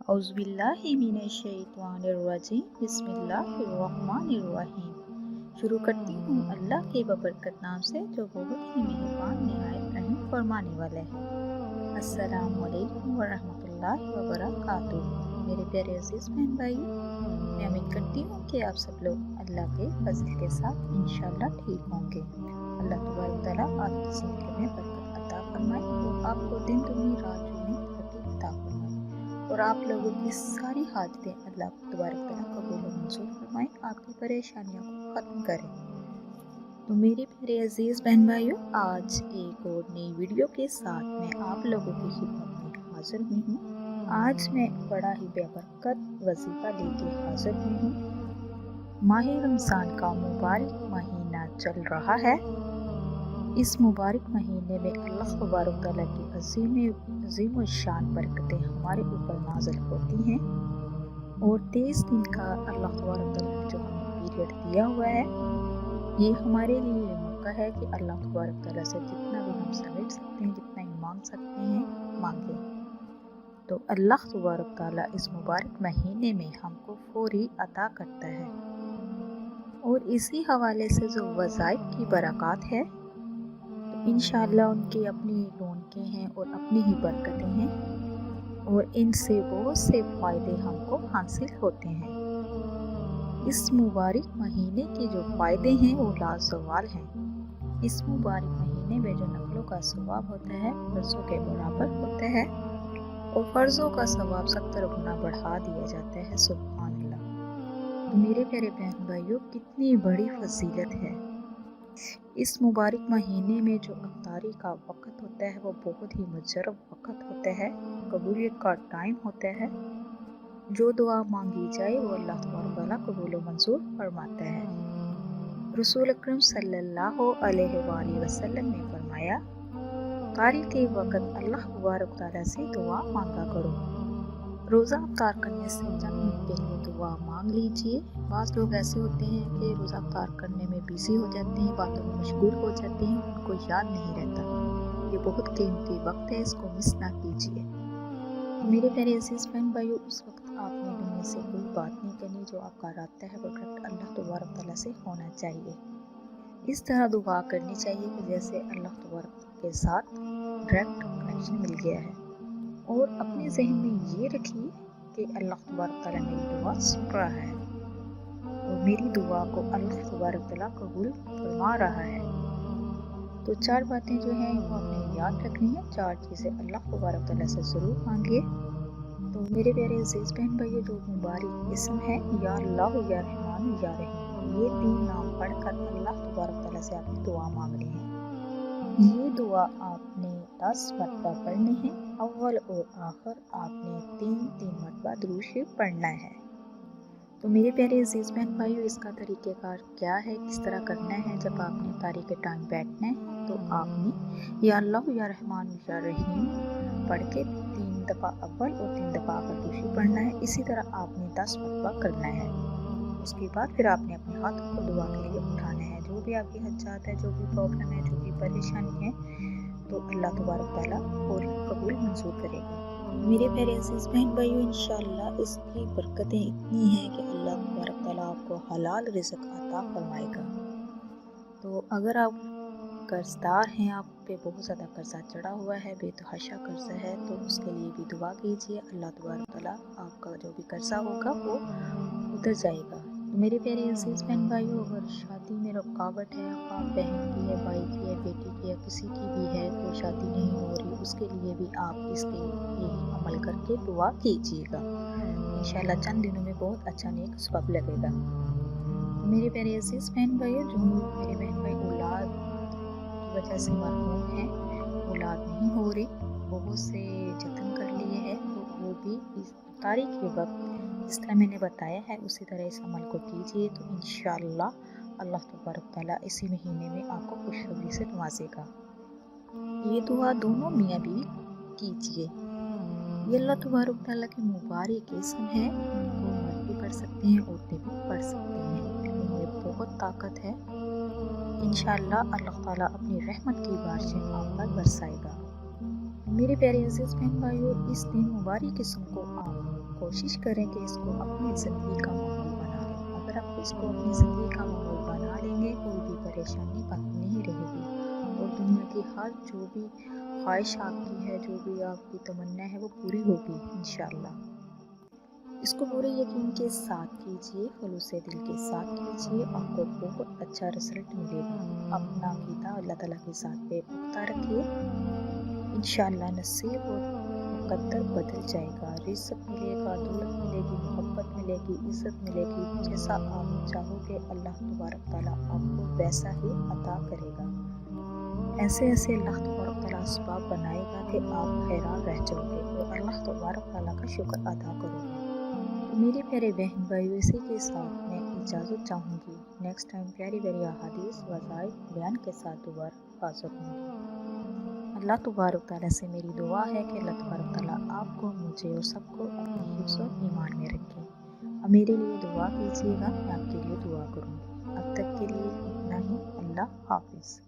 औज़ुबिल्लाहिमिनश्शैतानिर्रजीम बिस्मिल्लाहिर्रहमानिर्रहीम। शुरू करती हूँ अल्लाह के बबरकत नाम से जो बहुत ही मेहरबान निहायत रहम फरमाने वाला है। अस्सलामु अलैकुम वरहमतुल्लाहि वबरकातुहू। मेरे प्यारे अजीज़ बहन भाई, मैं उम्मीद करती हूँ कि आप सब लोग अल्लाह के फज़ल के साथ इंशाअल्लाह ठीक होंगे। अल्लाह तबारक तआला आपकी ज़िंदगी में बरकत अता फरमाए और आपको दिन दुनी रात चौगुनी तरक्की अता फरमाए और आप लोगों की सारी हाजतें अल्लाह तबारक तआला कबूल व मंजूर फरमाए, आपकी परेशानियों को ख़त्म करें। तो मेरे प्यारे अजीज़ बहन भाइयों, आज एक और नई वीडियो के साथ मैं आप लोगों की खिदमत में हाजिर हुई हूँ। आज मैं बड़ा ही बेबरकत वजीफ़ा लेके हाजिर हुई हूँ। माह रमज़ान का मुबारक महीना चल रहा है। इस मुबारक महीने में अल्लाह तबारक तआला की अज़ीम शान बरकतें हमारे ऊपर नाज़िल होती हैं और 23 दिन का अल्लाह तबारक तआला ने जो हमें पीरियड दिया हुआ है, ये हमारे लिए मौका है कि अल्लाह तबारक तआला से जितना भी हम समेट सकते हैं, जितना ही मांग सकते हैं, मांगें। तो अल्लाह तबारक तआला इस मुबारक महीने में हमको फौरी अता करता है और इसी हवाले से जो वज़ाइफ की बरक़ात है, तो इंशाअल्लाह उनकी अपनी रौनकें हैं और अपनी ही बरकतें हैं और इनसे बहुत से फ़ायदे हमको हासिल होते हैं। इस मुबारक महीने के जो फ़ायदे हैं वो लाजवाब हैं। इस मुबारक महीने में जो नफ़लों का सवाब होता है फ़र्ज़ों के बराबर होता है और फ़र्ज़ों का सवाब 70 गुना बढ़ा दिया जाता है। सुभान अल्लाह। तो मेरे प्यारे बहन भाइयों, कितनी बड़ी फजीलत है। इस मुबारक महीने में जो अफ्तारी का वक़्त होता है वो बहुत ही मुजर्रब वक़्त होता है, कबूलियत का टाइम होता है। जो दुआ मांगी जाए वो अल्लाह तबारक तआला कबूल व मंजूर फरमाता है। रसूल अकरम सल्लल्लाहु अलैहि वसल्लम ने फरमाया, अफ्तारी के वक़्त अल्लाह तबारक तआला से दुआ मांगा करो। रोज़ा अफ्तार करने से चंद मिनट पहले दुआ मांग लीजिए। बाज़ लोग ऐसे होते हैं कि रोज़ा अफ्तार करने में बिज़ी हो जाते हैं, बातों में मशगूल हो जाते हैं, उनको याद नहीं रहता। ये बहुत कीमती वक्त है, इसको मिस ना कीजिए। मेरे प्यारे अज़ीज़ बहन भाइयों, उस वक्त आपने दुनिया से कोई बात नहीं करनी, जो आपका राब्ता है वो डायरेक्ट अल्लाह तबारक तआला से होना चाहिए। इस तरह दुआ करनी चाहिए कि जैसे अल्लाह तबारक के साथ डायरेक्ट कनेक्शन मिल गया है और अपने ज़हन में ये रखिए कि अल्लाह तबारक तआला मेरी दुआ सुन रहा है और मेरी दुआ को अल्लाह तबारक तआला कबूल फरमा रहा है। तो 4 बातें जो हैं वो आपने याद रखनी है, 4 चीज़ें अल्लाह तबारक तआला से ज़रूर मांगिए। तो मेरे प्यारे अज़ीज़ बहन भाइयों, जो मुबारक इस्म है या अल्लाह या रहमान या रहीम, ये 3 नाम पढ़कर अल्लाह तबारक तआला से आपने दुआ मांगनी है। ये दुआ आपने 10 मरतबा पढ़नी है। अव्वल और आखिर आपने 3-3 मरतबा दुरूद शरीफ पढ़ना है। तो मेरे प्यारे अज़ीज़ बहन भाइयों, इसका तरीक़ेकार क्या है, किस तरह करना है? जब आपने इफ्तारी के टाइम बैठना है तो आपने या अल्लाह या रहमान या रहीम पढ़ के 3 दफ़ा अव्वल और 3 दफ़ा आखिर दुरूद शरीफ पढ़ना है। इसी तरह आपने 10 मरतबा करना है। उसके बाद फिर आपने अपने हाथों को दुआ के लिए उठाना है। जो भी आपकी हज्जात है, जो भी प्रॉब्लम है, जो भी परेशानी है, तो अल्लाह तबारक तआला फौरन कबूल मंजूर करेगा। मेरे प्यारे अज़ीज़ बहन भाइयों, इंशाअल्लाह इसकी बरकतें इतनी हैं कि अल्लाह तबारक तआला आपको हलाल रिज़्क़ अता फरमाएगा। तो अगर आप कर्ज़दार हैं, आप पे बहुत ज़्यादा कर्ज़ा चढ़ा हुआ है, बेतहाशा कर्ज़ा है, तो उसके लिए भी दुआ कीजिए। अल्लाह तबारक तआला आपका जो भी कर्ज़ा होगा वो उतर जाएगा। तो मेरे प्यारे अज़ीज़ बहन भाइयों, अगर शादी में रुकावट है, आप बहन की है, भाई की है, बेटी की है, किसी की भी है, कोई शादी नहीं हो रही, उसके लिए भी आप इसके यही अमल करके दुआ कीजिएगा। इंशाअल्लाह चंद दिनों में बहुत अच्छा नेक सबब लगेगा। तो मेरे प्यारे अज़ीज़ बहन भाइयों, जो मेरे बहन भाई औलाद की वजह से मरहूम हैं, औलाद नहीं हो रही, बहुत से जतन कर लिए हैं, तो वो भी इस इफ्तारी के वक्त जिस तरह मैंने बताया है उसी तरह इस अमल को कीजिए। तो इंशाअल्लाह अल्लाह तबारक तआला इसी महीने में आपको खुशखबरी से नवाजेगा। ये दुआ दोनों मियाँ बीवी कीजिए। ये अल्लाह तबारक तआला के मुबारक इस्म है, इनको मर्द भी पढ़ सकते हैं, औरतें भी पढ़ सकती हैं। इनमें बहुत ताकत है। इंशाअल्लाह अल्लाह ताला अपनी रहमत की बारिशें आप पर बरसाएगा। मेरे प्यारे अज़ीज़ बहन भाइयों, इस दिन मुबारक इस्म को आप कोशिश करें कि इसको अपनी ज़िंदगी का माहौल बना लें। अगर आप इसको अपनी ज़िंदगी का माहौल बना लेंगे, कोई भी परेशानी बाकी नहीं रहेगी और दुनिया की हर जो भी ख्वाहिश आपकी है, जो भी आपकी तमन्ना है, वो पूरी होगी इंशाअल्लाह। इसको पूरे यकीन के साथ कीजिए, खलूस दिल के साथ कीजिए, आपको बहुत अच्छा रिज़ल्ट मिलेगा। अपना अक़ीदा अल्लाह ताला के साथ बेपुख्ता रखिए, इंशाअल्लाह नसीब और मुक़द्दर बदल जाएगा, रिज़्क़ मिलेगा, दौलत मिलेगी, मोहब्बत मिलेगी, इज़्ज़त मिलेगी। जैसा आप चाहोगे अल्लाह तबारक तआला आपको वैसा ही अता करेगा। ऐसे-ऐसे अल्लाह तबारक तआला असबाब बनाएगा कि आप हैरान रह जाओगे और अल्लाह तबारक तआला का शुक्र अदा करोगे। तो मेरे प्यारे बहन भाइयों, इसी के साथ मैं इजाज़त चाहूँगी। नेक्स्ट टाइम प्यारी-प्यारी अहादीस वज़ाइफ बयान के साथ दोबारा हाज़िर होंगी। अल्लाह तबारक तआला से मेरी दुआ है कि अल्लाह तबारक तआला आपको, मुझे और सबको अपने हिफ्ज़ और ईमान में रखे। अब मेरे लिए दुआ कीजिएगा, मैं आपके लिए दुआ करूँगी। अब तक के लिए इतना ही। अल्लाह हाफ़िज़।